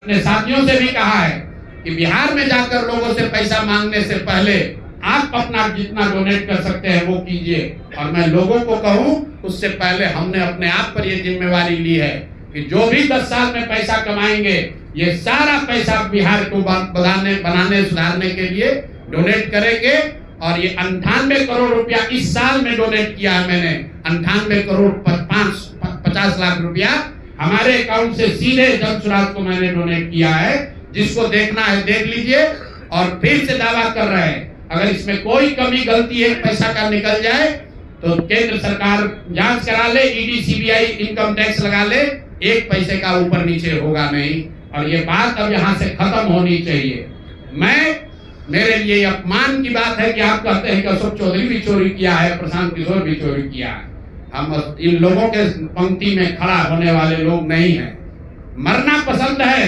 अपने साथियों से भी कहा है कि बिहार में जाकर लोगों से पैसा मांगने से पहले आप अपना जितना डोनेट कर सकते हैं वो कीजिए। और मैं लोगों को कहूं, उससे पहले हमने अपने आप पर ये जिम्मेवारी ली है कि जो भी 10 साल में पैसा कमाएंगे, ये सारा पैसा बिहार को बनाने सुधारने के लिए डोनेट करेंगे। और ये 98 करोड़ रुपया इस साल में डोनेट किया है मैंने। 98 करोड़ 50 लाख रुपया हमारे अकाउंट से सीधे जन सुराज को मैंने डोनेट किया है। जिसको देखना है देख लीजिए। और फिर से दावा कर रहे हैं, अगर इसमें कोई कमी गलती एक पैसा का निकल जाए तो केंद्र सरकार जांच करा ले, ईडी सीबीआई इनकम टैक्स लगा ले, एक पैसे का ऊपर नीचे होगा नहीं। और ये बात अब यहाँ से खत्म होनी चाहिए। मेरे लिए अपमान की बात है कि आप कहते हैं कि अशोक चौधरी भी चोरी किया है, प्रशांत किशोर भी चोरी किया है। हम इन लोगों के पंक्ति में खड़ा होने वाले लोग नहीं हैं। मरना पसंद है,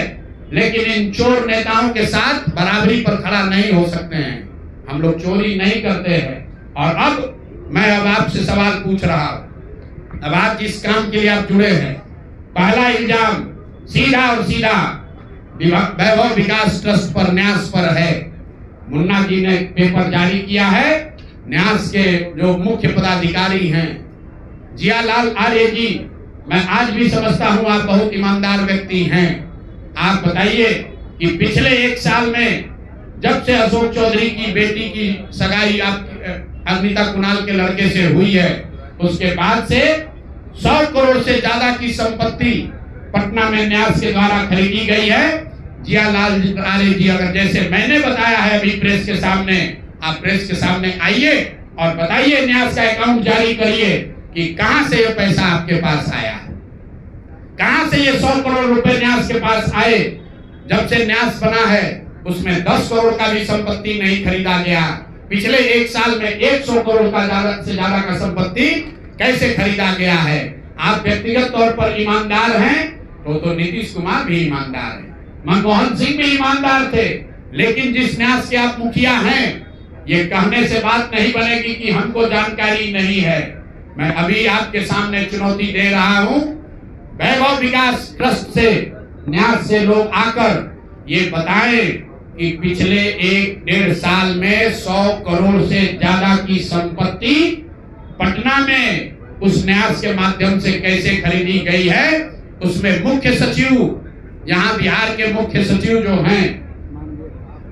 लेकिन इन चोर नेताओं के साथ बराबरी पर खड़ा नहीं हो सकते हैं। हम लोग चोरी नहीं करते हैं। और अब मैं आपसे सवाल पूछ रहा हूं, अब आप जिस काम के लिए आप जुड़े हैं, पहला इल्जाम सीधा और सीधा वैभव विकास ट्रस्ट पर, न्यास पर है। मुन्ना जी ने पेपर जारी किया है। न्यास के जो मुख्य पदाधिकारी हैं जियालाल आर्य जी, मैं आज भी समझता हूं आप बहुत ईमानदार व्यक्ति हैं। आप बताइए कि पिछले 1 साल में जब से अशोक चौधरी की बेटी की सगाई आप अनीता कुणाल के लड़के से हुई है, उसके बाद से 100 करोड़ से ज्यादा की संपत्ति पटना में न्यास के द्वारा खरीदी गई है। जियालाल आर्य जी, अगर जैसे मैंने बताया है अभी प्रेस के सामने, आप प्रेस के सामने आइए और बताइए, न्यास का अकाउंट जारी करिए कि कहां से ये पैसा आपके पास आया, कहां से ये 100 करोड़ रुपए न्यास के पास आए। जब से न्यास बना है उसमें 10 करोड़ का भी संपत्ति नहीं खरीदा गया। पिछले 1 साल में 100 करोड़ का से ज्यादा का संपत्ति कैसे खरीदा गया है। आप व्यक्तिगत तौर पर ईमानदार हैं तो नीतीश कुमार भी ईमानदार है, मनमोहन सिंह भी ईमानदार थे। लेकिन जिस न्यास के आप मुखिया हैं, ये कहने से बात नहीं बनेगी कि हमको जानकारी नहीं है। मैं अभी आपके सामने चुनौती दे रहा हूं, वैभव विकास ट्रस्ट से, न्यास से लोग आकर ये बताएं कि पिछले 1-1.5 साल में 100 करोड़ से ज्यादा की संपत्ति पटना में उस न्यास के माध्यम से कैसे खरीदी गई है। उसमें मुख्य सचिव, यहाँ बिहार के मुख्य सचिव जो हैं,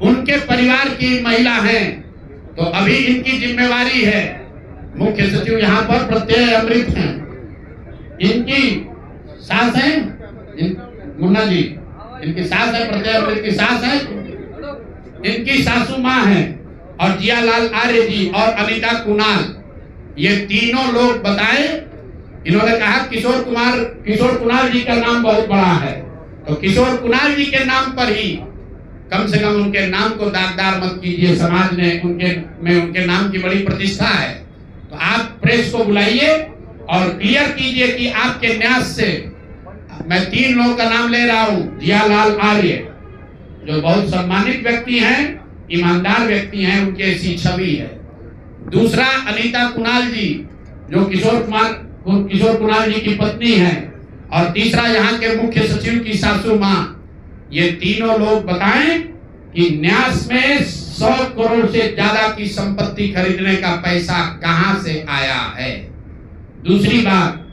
उनके परिवार की महिला हैं, तो अभी इनकी जिम्मेवारी है। मुख्य सचिव यहाँ पर प्रत्यय अमृत हैं, इनकी सास है मुन्ना जी, इनकी सास है, प्रत्यय अमृत की सास है, इनकी सासू माँ है, और जियालाल आर्य जी और अनीता कुणाल, ये तीनों लोग बताएं। इन्होंने कहा किशोर कुणाल जी का नाम बहुत बड़ा है, तो किशोर कुणाल जी के नाम पर ही कम से कम उनके नाम को दागदार मत कीजिए। समाज ने उनके नाम की बड़ी प्रतिष्ठा है। तो आप प्रेस को बुलाइए और क्लियर कीजिए कि आपके न्यास से, मैं 3 लोगों का नाम ले रहा हूं। जियालाल आर्य जो बहुत सम्मानित व्यक्ति हैं, ईमानदार व्यक्ति हैं, उनकी ऐसी छवि है। दूसरा अनीता कुणाल जी जो किशोर कुणाल जी की पत्नी है, और तीसरा यहाँ के मुख्य सचिव की सासू माँ। ये तीनों लोग बताएं कि न्यास में 100 करोड़ से ज्यादा की संपत्ति खरीदने का पैसा कहां से आया है। दूसरी बात,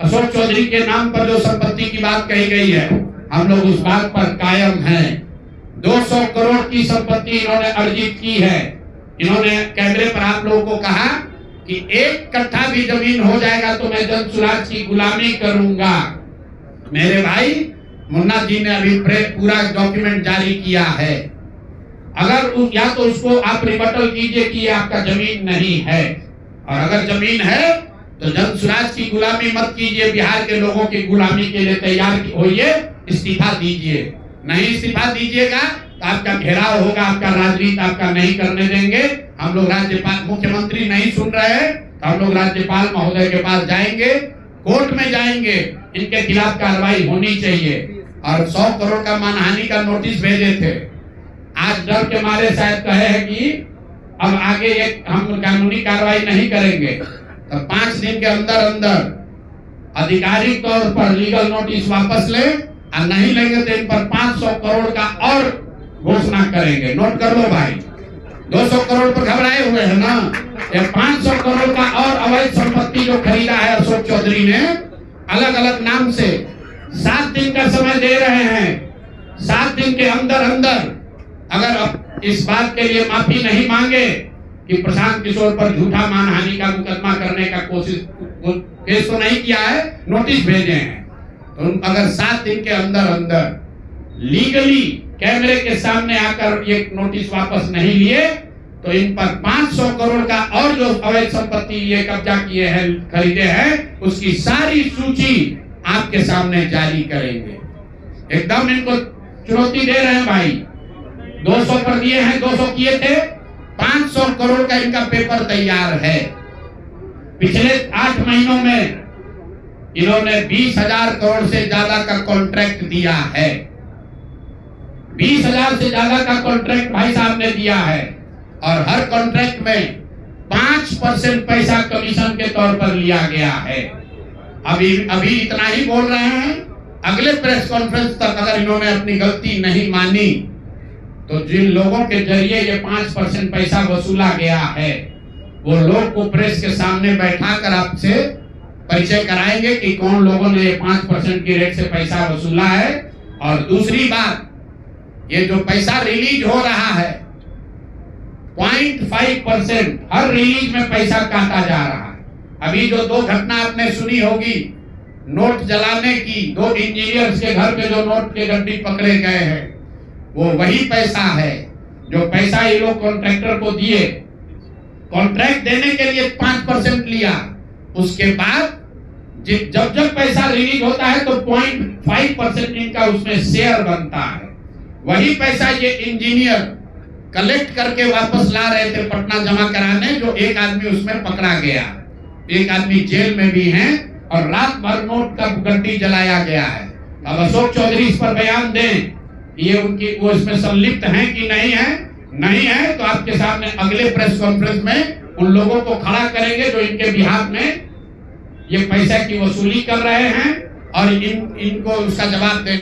अशोक चौधरी के नाम पर जो संपत्ति की बात कही गई है, हम लोग उस बात पर कायम हैं। 200 करोड़ की संपत्ति इन्होंने अर्जित की है। इन्होंने कैमरे पर आप लोगों को कहा कि 1 कट्ठा भी जमीन हो जाएगा तो मैं जन सुराज की गुलामी करूंगा। मेरे भाई, मुन्ना जी ने अभी पूरा डॉक्यूमेंट जारी किया है। अगर या तो उसको आप रिबटल कीजिए कि ये आपका जमीन नहीं है, और अगर जमीन है तो जन सुराज की गुलामी मत कीजिए। बिहार के लोगों की गुलामी के लिए तैयार होइए, इस्तीफा दीजिए। नहीं इस्तीफा दीजिएगा तो आपका घेराव होगा, आपका राजनीति आपका नहीं करने देंगे। हम लोग राज्यपाल, मुख्यमंत्री नहीं सुन रहे हैं तो हम लोग राज्यपाल महोदय के पास जाएंगे, कोर्ट में जाएंगे, इनके खिलाफ कार्रवाई होनी चाहिए। और 100 करोड़ का मानहानि का नोटिस भेजे थे। आज डर के मारे शायद कहे हैं कि अब आगे हम कानूनी कार्रवाई नहीं करेंगे, तो 5 दिन के अंदर अंदर आधिकारिक तौर पर लीगल नोटिस वापस ले, और नहीं लेंगे तो इन पर 500 करोड़ का और घोषणा करेंगे। नोट कर लो भाई, 200 करोड़ पर घबराए हुए हैं ना, ये 500 करोड़ का और अवैध संपत्ति जो खरीदा है अशोक चौधरी ने अलग अलग नाम से, 7 दिन का समय दे रहे हैं। 7 दिन के अंदर अंदर अगर इस बात के लिए माफी नहीं मांगे कि प्रशांत किशोर पर झूठा मानहानि का मुकदमा करने का केस तो नहीं किया है, नोटिस भेजे हैं, तो अगर 7 दिन के अंदर अंदर लीगली कैमरे के सामने आकर ये नोटिस वापस नहीं लिए तो इन पर 500 करोड़ का और जो अवैध संपत्ति ये कब्जा किए हैं, खरीदे हैं, उसकी सारी सूची आपके सामने जारी करेंगे। एकदम इनको चुनौती दे रहे हैं भाई। 200 पर दिए हैं, 200 किए थे, 500 करोड़ का इनका पेपर तैयार है। पिछले 8 महीनों में इन्होंने 20,000 करोड़ से ज्यादा का कॉन्ट्रैक्ट दिया है। 20,000 से ज्यादा का कॉन्ट्रैक्ट भाई साहब ने दिया है और हर कॉन्ट्रैक्ट में 5% पैसा कमीशन के तौर पर लिया गया है। अभी इतना ही बोल रहे हैं, अगले प्रेस कॉन्फ्रेंस तक अगर इन्होंने अपनी गलती नहीं मानी तो जिन लोगों के जरिए ये 5% पैसा वसूला गया है वो लोग को प्रेस के सामने बैठाकर आपसे परिचय कराएंगे कि कौन लोगों ने 5% की रेट से पैसा वसूला है। और दूसरी बात, ये जो पैसा रिलीज हो रहा है 0.5% हर रिलीज में पैसा काटा जा रहा है। अभी जो 2 घटना आपने सुनी होगी नोट जलाने की, 2 इंजीनियर्स के घर पे जो नोट के गड्डी पकड़े गए हैं, वो वही पैसा है जो पैसा ये लोग कॉन्ट्रैक्टर को दिए, कॉन्ट्रैक्ट देने के लिए 5% लिया, उसके बाद जब पैसा रिलीज होता है तो 0.5% इनका उसमें शेयर बनता है। वही पैसा ये इंजीनियर कलेक्ट करके वापस ला रहे थे पटना जमा कराने, जो एक आदमी उसमें पकड़ा गया, एक आदमी जेल में भी है और रात भर नोट का गड्डी जलाया गया है। अब अशोक चौधरी इस पर बयान दें ये उनकी वो इसमें संलिप्त हैं कि नहीं है। नहीं है तो आपके सामने अगले प्रेस कॉन्फ्रेंस में उन लोगों को खड़ा करेंगे जो इनके बिहाफ में ये पैसा की वसूली कर रहे हैं और इनको उसका जवाब देंगे।